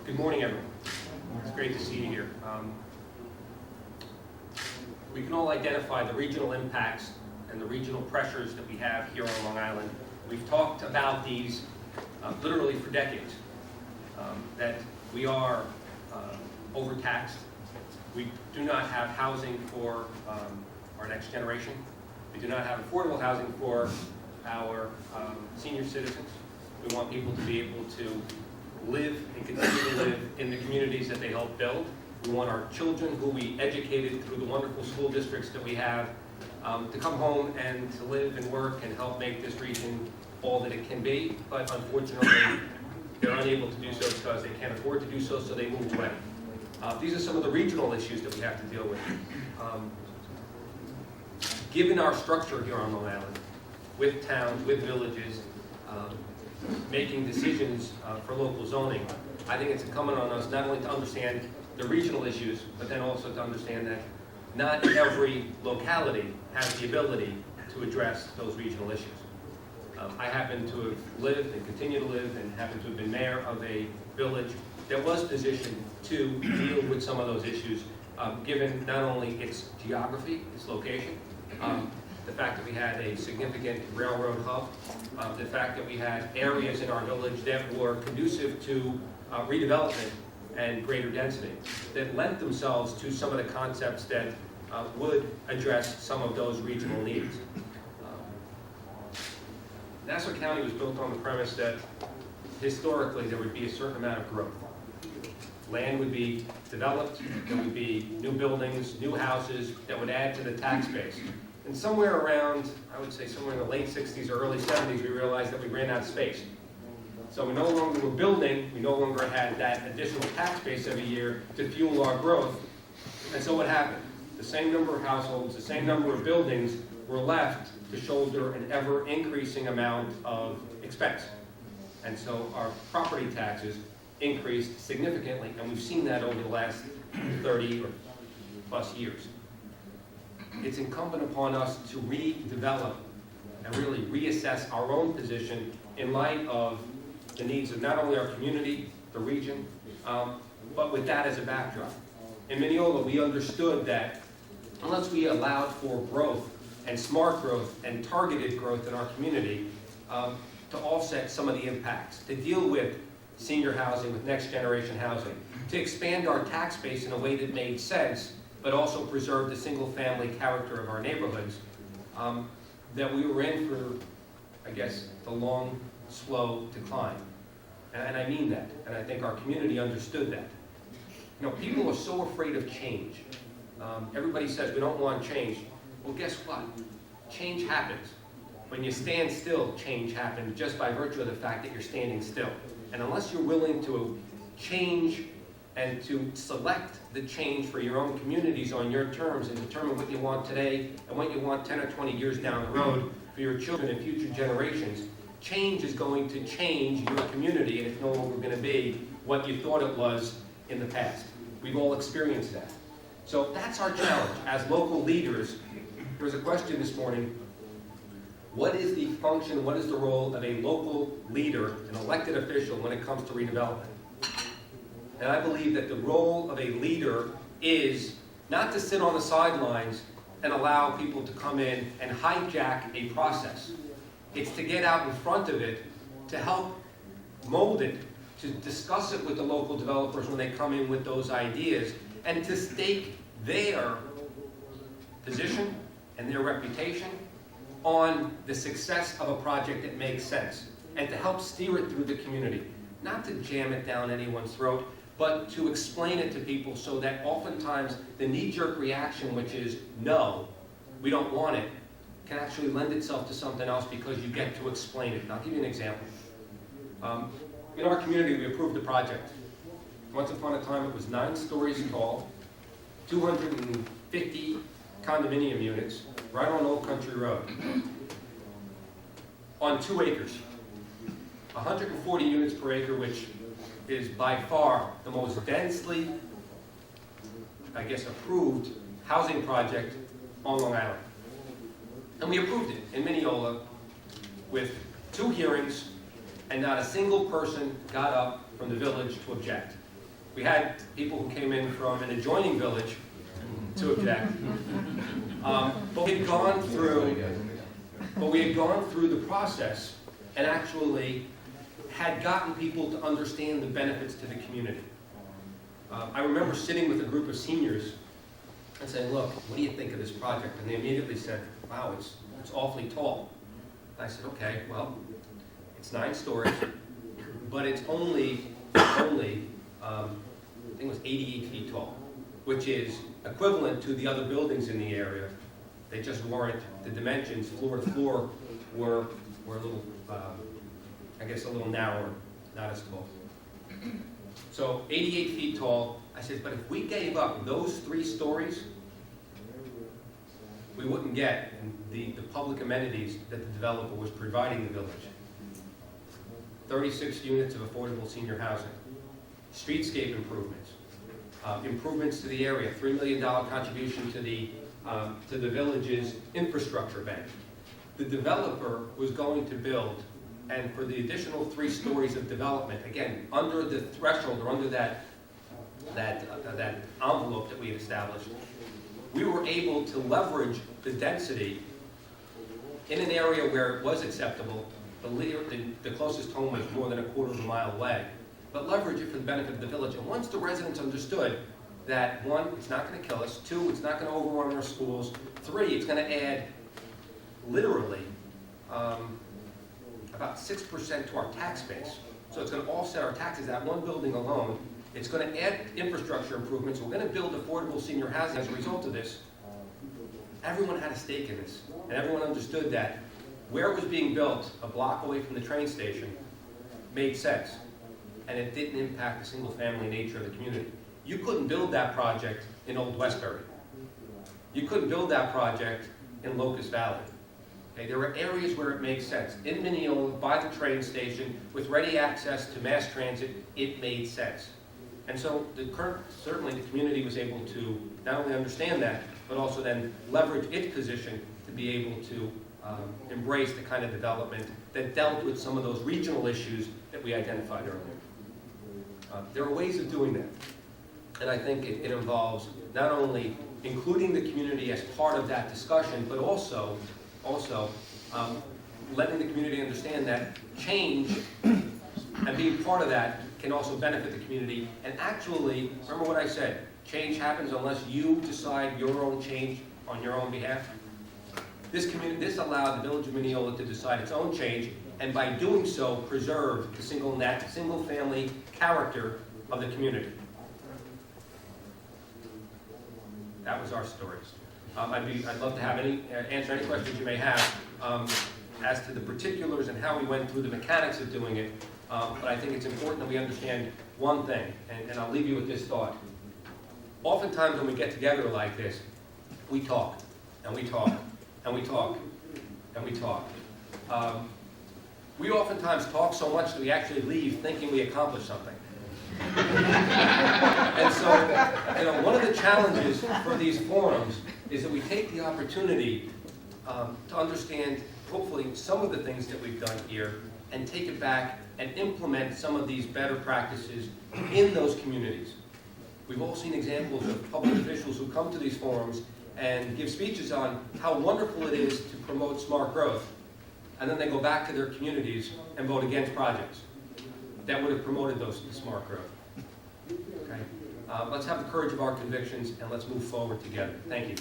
Good morning, everyone. It's great to see you here. We can all identify the regional impacts and the regional pressures that we have here on Long Island. We've talked about these literally for decades, that we are overtaxed. We do not have housing for our next generation. We do not have affordable housing for our senior citizens. We want people to be able to live and continue to live in the communities that they help build. We want our children, who we educated through the wonderful school districts that we have, to come home and to live and work and help make this region all that it can be. But unfortunately, they're unable to do so because they can't afford to do so, so they move away. These are some of the regional issues that we have to deal with. Given our structure here on Long Island, with towns, with villages, making decisions for local zoning, I think it's incumbent on us not only to understand the regional issues, but then also to understand that not every locality has the ability to address those regional issues. I happen to have lived and continue to live and happen to have been mayor of a village that was positioned to deal with some of those issues, given not only its geography, its location, the fact that we had a significant railroad hub, the fact that we had areas in our village that were conducive to redevelopment and greater density, that lent themselves to some of the concepts that would address some of those regional needs. Nassau County was built on the premise that historically there would be a certain amount of growth. Land would be developed, there would be new buildings, new houses that would add to the tax base. And somewhere around, I would say somewhere in the late 60s or early 70s, we realized that we ran out of space. So we no longer were building, we no longer had that additional tax base every year to fuel our growth. And so what happened? The same number of households, the same number of buildings were left to shoulder an ever-increasing amount of expense. And so our property taxes increased significantly, and we've seen that over the last 30 or plus years. It's incumbent upon us to redevelop and really reassess our own position in light of the needs of not only our community, the region, but with that as a backdrop. In Mineola, we understood that unless we allowed for growth and smart growth and targeted growth in our community to offset some of the impacts, to deal with senior housing, with next generation housing, to expand our tax base in a way that made sense, but also preserve the single family character of our neighborhoods, that we were in for, I guess, the long, slow decline. And I mean that, and I think our community understood that. You know, people are so afraid of change. Everybody says we don't want change. Well, guess what? Change happens. When you stand still, change happens just by virtue of the fact that you're standing still. And unless you're willing to change and to select the change for your own communities on your terms and determine what you want today and what you want 10 or 20 years down the road for your children and future generations, change is going to change your community, and it's no longer going to be what you thought it was in the past. We've all experienced that. So that's our challenge as local leaders. There was a question this morning: what is the function, what is the role of a local leader, an elected official, when it comes to redevelopment? And I believe that the role of a leader is not to sit on the sidelines and allow people to come in and hijack a process. It's to get out in front of it, to help mold it, to discuss it with the local developers when they come in with those ideas, and to stake their position and their reputation on the success of a project that makes sense, and to help steer it through the community. Not to jam it down anyone's throat, but to explain it to people so that oftentimes the knee-jerk reaction, which is, no, we don't want it, can actually lend itself to something else because you get to explain it. And I'll give you an example. In our community, we approved a project. Once upon a time, it was 9 stories tall, 250 condominium units, right on Old Country Road, on 2 acres. 140 units per acre, which is by far the most densely, I guess, approved housing project on Long Island. And we approved it in Mineola with 2 hearings, and not a single person got up from the village to object. We had people who came in from an adjoining village to object. But we had gone through the process and actually had gotten people to understand the benefits to the community. I remember sitting with a group of seniors and saying, look, what do you think of this project? And they immediately said, wow, it's awfully tall. And I said, okay, well, it's 9 stories, but it's only I think it was 88 feet tall, which is equivalent to the other buildings in the area. They just weren't, the dimensions, floor to floor, were a little, I guess a little narrower, not as tall. So 88 feet tall, I said, but if we gave up those 3 stories, we wouldn't get the public amenities that the developer was providing the village. 36 units of affordable senior housing, streetscape improvements, improvements to the area, $3 million contribution to the village's infrastructure bank. The developer was going to build, and for the additional 3 stories of development, again, under the threshold or under that envelope that we had established, we were able to leverage the density in an area where it was acceptable. The closest home was more than a quarter of a mile away, but leverage it for the benefit of the village. And once the residents understood that, 1, it's not going to kill us, 2, it's not going to overrun our schools, 3, it's going to add literally about 6% to our tax base. So it's going to offset our taxes, that one building alone. It's going to add infrastructure improvements. We're going to build affordable senior housing as a result of this. Everyone had a stake in this, and everyone understood that where it was being built, a block away from the train station, made sense, and it didn't impact the single-family nature of the community. You couldn't build that project in Old Westbury. You couldn't build that project in Locust Valley. Okay, there were areas where it makes sense. In Mineola, by the train station, with ready access to mass transit, it made sense. And so certainly the community was able to not only understand that, but also then leverage its position to be able to embrace the kind of development that dealt with some of those regional issues that we identified earlier. There are ways of doing that. And I think it involves not only including the community as part of that discussion, but also letting the community understand that change and being part of that can also benefit the community. And actually, remember what I said, change happens unless you decide your own change on your own behalf. This allowed the village of Mineola to decide its own change, and by doing so, preserve the single-family character of the community. That was our story. I'd love to have answer any questions you may have as to the particulars and how we went through the mechanics of doing it. But I think it's important that we understand one thing, and I'll leave you with this thought. Oftentimes when we get together like this, we talk, and we talk, and we talk, and we talk. We oftentimes talk so much that we actually leave thinking we accomplished something. And so, one of the challenges for these forums is that we take the opportunity to understand, hopefully, some of the things that we've done here and take it back and implement some of these better practices in those communities. We've all seen examples of public officials who come to these forums and give speeches on how wonderful it is to promote smart growth, and then they go back to their communities and vote against projects that would have promoted those smart growth. Okay? Let's have the courage of our convictions and let's move forward together. Thank you.